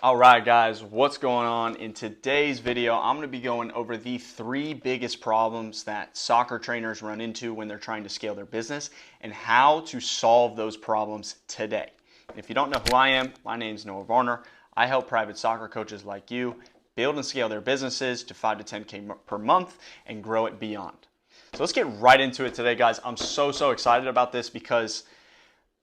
All right, guys, what's going on? In today's video, I'm going to be going over the three biggest problems that soccer trainers run into when they're trying to scale their business and how to solve those problems today. And if you don't know who I am, my name is Noah Varner. I help private soccer coaches like you build and scale their businesses to 5 to 10K per month and grow it beyond. So let's get right into it today, guys. I'm so excited about this because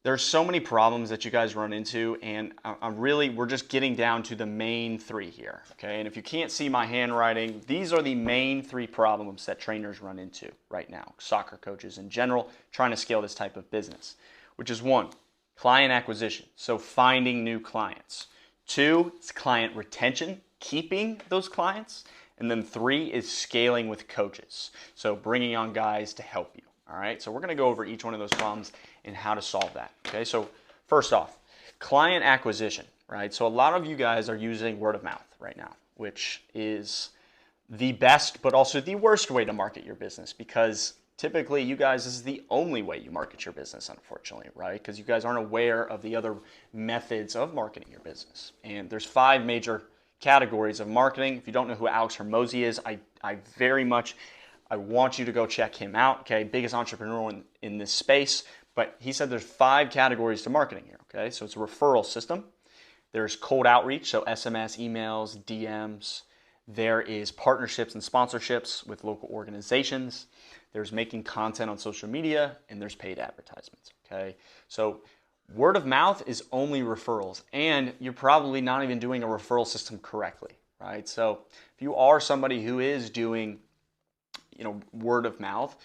there's so many problems that you guys run into, and we're just getting down to the main three here, okay? And if you can't see my handwriting, these are the main three problems that trainers run into right now, soccer coaches in general, trying to scale this type of business, which is one, client acquisition, so finding new clients. Two, it's client retention, keeping those clients. And then three is scaling with coaches, so bringing on guys to help you. All right, so we're going to go over each one of those problems and how to solve that. Okay, so first off, client acquisition, right? So a lot of you guys are using word of mouth right now, which is the best but also the worst way to market your business, because typically you guys, this is the only way you market your business, unfortunately, right? Because you guys aren't aware of the other methods of marketing your business. And there's 5 major categories of marketing. If you don't know who Alex Hormozi is, I want you to go check him out, okay? Biggest entrepreneur in this space. But he said there's 5 categories to marketing here, okay? So it's a referral system. There's cold outreach, so SMS, emails, DMs. There is partnerships and sponsorships with local organizations. There's making content on social media, and there's paid advertisements, okay? So word of mouth is only referrals, and you're probably not even doing a referral system correctly, right? So if you are somebody who is doing word of mouth,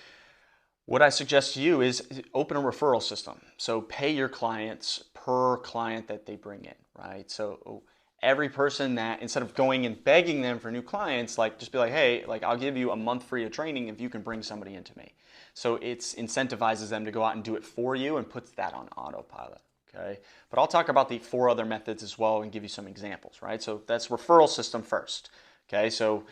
what I suggest to you is open a referral system. So pay your clients per client that they bring in, right? So every person that, instead of going and begging them for new clients, like just be like, hey, like I'll give you a month free of training if you can bring somebody into me. So it incentivizes them to go out and do it for you and puts that on autopilot, okay? But I'll talk about the 4 other methods as well and give you some examples, right? So that's referral system first, okay? So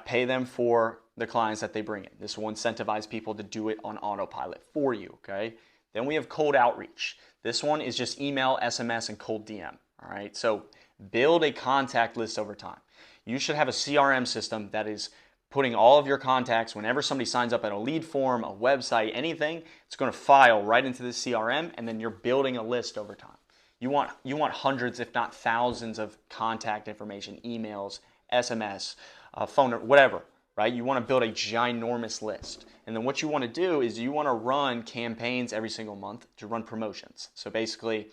pay them for the clients that they bring in. This will incentivize people to do it on autopilot for you, okay? Then we have cold outreach. This one is just email, SMS, and cold DM, all right? So build a contact list over time. You should have a CRM system that is putting all of your contacts, whenever somebody signs up at a lead form, a website, anything, it's going to file right into the CRM, and then you're building a list over time. You want hundreds, if not thousands, of contact information, emails, SMS, phone, whatever, right? You want to build a ginormous list. And then what you want to do is you want to run campaigns every single month to run promotions. So basically,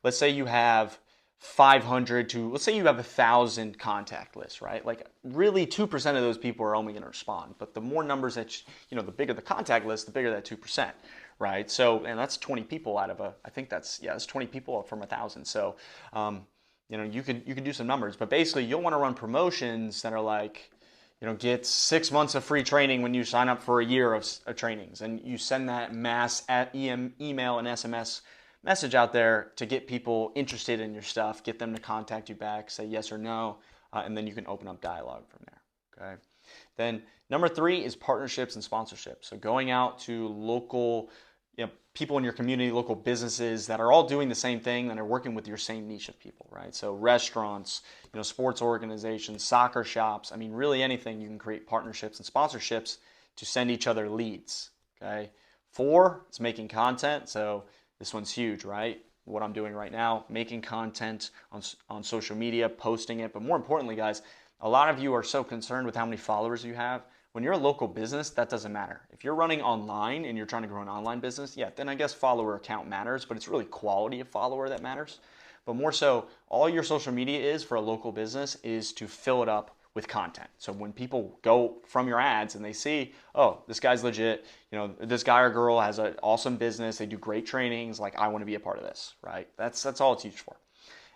let's say you have 500 to, let's say you have 1,000 contact lists, right? Like really 2% of those people are only going to respond. But the more numbers that, the bigger the contact list, the bigger that 2%, right? So, and that's 20 people out of that's 20 people from 1,000. So, you could do some numbers, but basically you'll want to run promotions that are like, get 6 months of free training when you sign up for a year of trainings, and you send that mass email and SMS message out there to get people interested in your stuff, get them to contact you back, say yes or no, and then you can open up dialogue from there, okay? Then number 3 is partnerships and sponsorships. So going out to local people in your community, local businesses that are all doing the same thing and are working with your same niche of people, right? So restaurants, sports organizations, soccer shops, really anything, you can create partnerships and sponsorships to send each other leads, okay? 4, it's making content. So this one's huge, right? What I'm doing right now, making content on social media, posting it. But more importantly, guys, a lot of you are so concerned with how many followers you have. When you're a local business, that doesn't matter. If you're running online and you're trying to grow an online business, then I guess follower count matters, but it's really quality of follower that matters. But more so, all your social media is for a local business is to fill it up with content. So when people go from your ads and they see, oh, this guy's legit, this guy or girl has an awesome business, they do great trainings, like I want to be a part of this, right? That's all it's used for.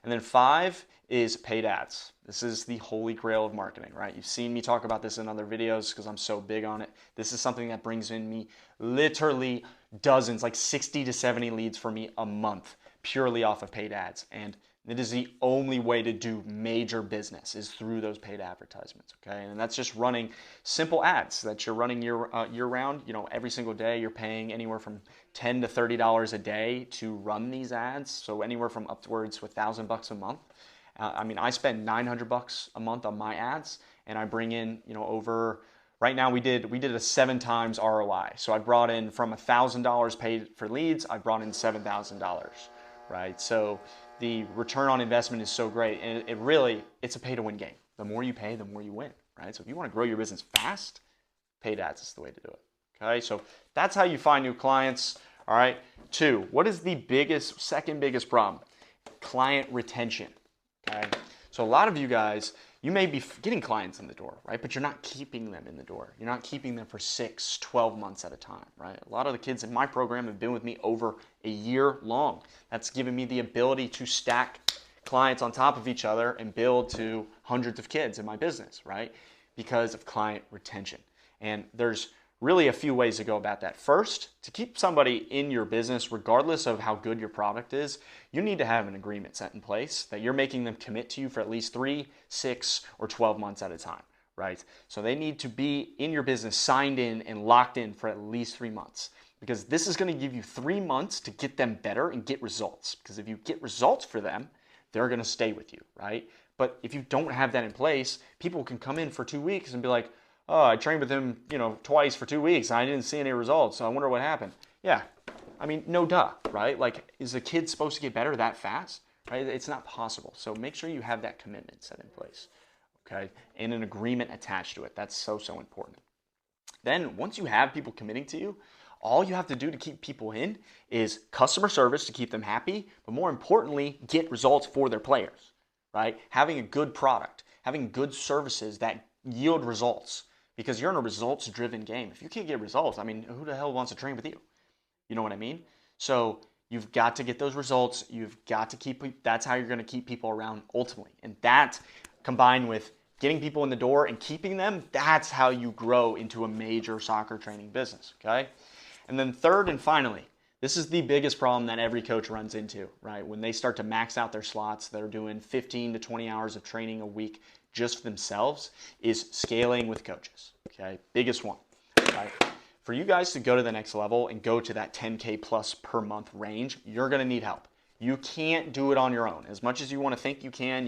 And then 5 is paid ads. This is the holy grail of marketing, right? You've seen me talk about this in other videos because I'm so big on it. This is something that brings in me literally dozens, like 60 to 70 leads for me a month, purely off of paid ads. And it is the only way to do major business is through those paid advertisements, okay? And that's just running simple ads that you're running year-round. Every single day you're paying anywhere from $10 to $30 a day to run these ads, so anywhere from upwards to $1,000 a month. I mean, I spend $900 a month on my ads, and I bring in, over. Right now, we did a 7 times ROI. So I brought in from $1,000 paid for leads, I brought in $7,000, right? So the return on investment is so great, and it's a pay to win game. The more you pay, the more you win, right? So if you want to grow your business fast, paid ads is the way to do it. Okay, so that's how you find new clients. All right. 2, what is the second biggest problem? Client retention. Okay, so a lot of you guys, you may be getting clients in the door, right? But you're not keeping them in the door. You're not keeping them for 6, 12 months at a time, right? A lot of the kids in my program have been with me over a year long. That's given me the ability to stack clients on top of each other and build to hundreds of kids in my business, right? Because of client retention. And there's really a few ways to go about that. First, to keep somebody in your business, regardless of how good your product is, you need to have an agreement set in place that you're making them commit to you for at least 3, 6, or 12 months at a time, right? So they need to be in your business, signed in and locked in for at least 3 months, because this is going to give you 3 months to get them better and get results. Because if you get results for them, they're going to stay with you, right? But if you don't have that in place, people can come in for 2 weeks and be like, oh, I trained with him, twice for 2 weeks. And I didn't see any results. So I wonder what happened. Yeah. I mean, no duh, right? Like, is a kid supposed to get better that fast? Right? It's not possible. So make sure you have that commitment set in place, okay? And an agreement attached to it. That's so, so important. Then once you have people committing to you, all you have to do to keep people in is customer service to keep them happy, but more importantly, get results for their players, right? Having a good product, having good services that yield results, because you're in a results-driven game. If you can't get results, I mean, who the hell wants to train with you? You know what I mean? So you've got to get those results. You've got to that's how you're going to keep people around ultimately. And that, combined with getting people in the door and keeping them, that's how you grow into a major soccer training business, okay? And then third and finally, this is the biggest problem that every coach runs into, right? When they start to max out their slots, they're doing 15 to 20 hours of training a week just for themselves, is scaling with coaches, okay? Biggest one, right? For you guys to go to the next level and go to that 10K plus per month range, you're gonna need help. You can't do it on your own. As much as you wanna think you can,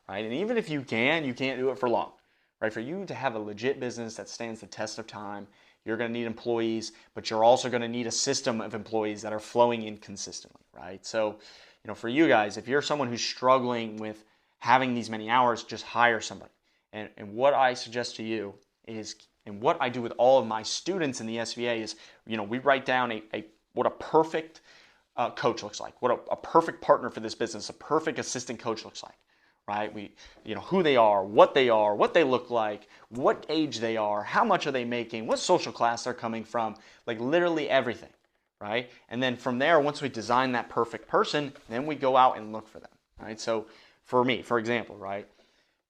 right? And even if you can't do it for long, right? For you to have a legit business that stands the test of time, you're gonna need employees, but you're also gonna need a system of employees that are flowing in consistently, right? So, for you guys, if you're someone who's struggling with having these many hours, just hire somebody. And what I suggest to you is, and what I do with all of my students in the SVA is, we write down what a perfect coach looks like, what a perfect partner for this business, a perfect assistant coach looks like, right? Who they are, what they look like, what age they are, how much are they making, what social class they're coming from, like literally everything, right? And then from there, once we design that perfect person, then we go out and look for them, right? So for me, for example, right,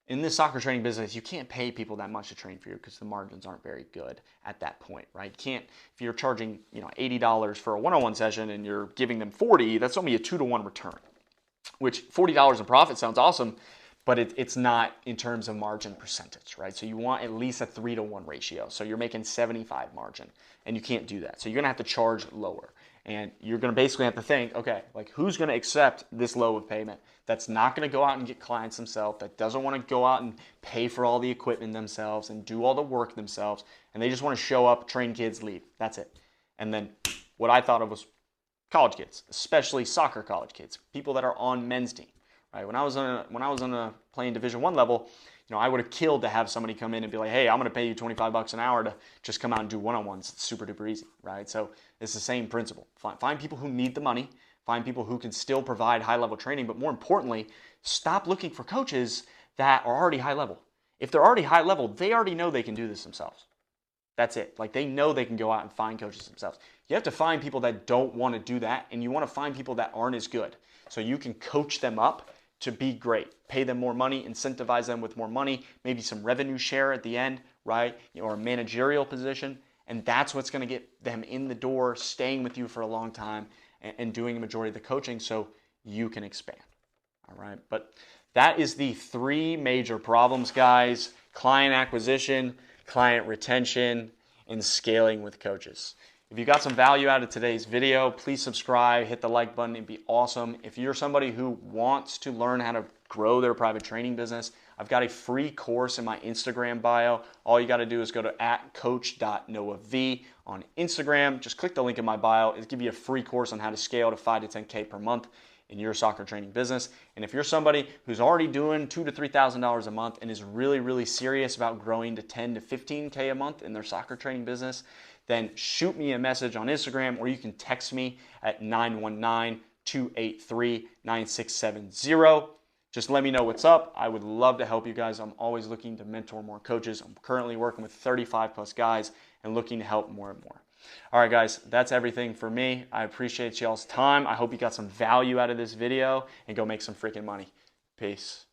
in this soccer training business, you can't pay people that much to train for you because the margins aren't very good at that point, right? You can't, if you're charging, $80 for a one-on-one session and you're giving them 40, that's only a 2-to-1 return, which $40 in profit sounds awesome, but it's not in terms of margin percentage, right? So you want at least a 3-to-1 ratio. So you're making 75 margin, and you can't do that. So you're gonna have to charge lower. And you're going to basically have to think, okay, like who's going to accept this low of payment that's not going to go out and get clients themselves, that doesn't want to go out and pay for all the equipment themselves and do all the work themselves, and they just want to show up, train kids, leave. That's it. And then what I thought of was college kids, especially soccer college kids, people that are on men's team, right? When I was playing Division I level, I would have killed to have somebody come in and be like, hey, I'm going to pay you $25 an hour to just come out and do one-on-ones. It's super duper easy, right? So it's the same principle. Find people who need the money, find people who can still provide high-level training, but more importantly, stop looking for coaches that are already high-level. If they're already high-level, they already know they can do this themselves. That's it. Like they know they can go out and find coaches themselves. You have to find people that don't want to do that, and you want to find people that aren't as good so you can coach them up to be great. Pay them more money, incentivize them with more money, maybe some revenue share at the end, right? Or a managerial position. And that's what's going to get them in the door, staying with you for a long time and doing a majority of the coaching so you can expand. All right. But that is the 3 major problems, guys: client acquisition, client retention, and scaling with coaches. If you got some value out of today's video, please subscribe, hit the like button, it'd be awesome. If you're somebody who wants to learn how to grow their private training business, I've got a free course in my Instagram bio. All you got to do is go to @coach.noahv on Instagram. Just click the link in my bio. It'll give you a free course on how to scale to 5 to 10K per month in your soccer training business. And if you're somebody who's already doing $2,000 to $3,000 a month and is really, really serious about growing to 10 to 15K a month in their soccer training business, then shoot me a message on Instagram, or you can text me at 919-283-9670. Just let me know what's up. I would love to help you guys. I'm always looking to mentor more coaches. I'm currently working with 35 plus guys and looking to help more and more. All right, guys, that's everything for me. I appreciate y'all's time. I hope you got some value out of this video, and go make some freaking money. Peace.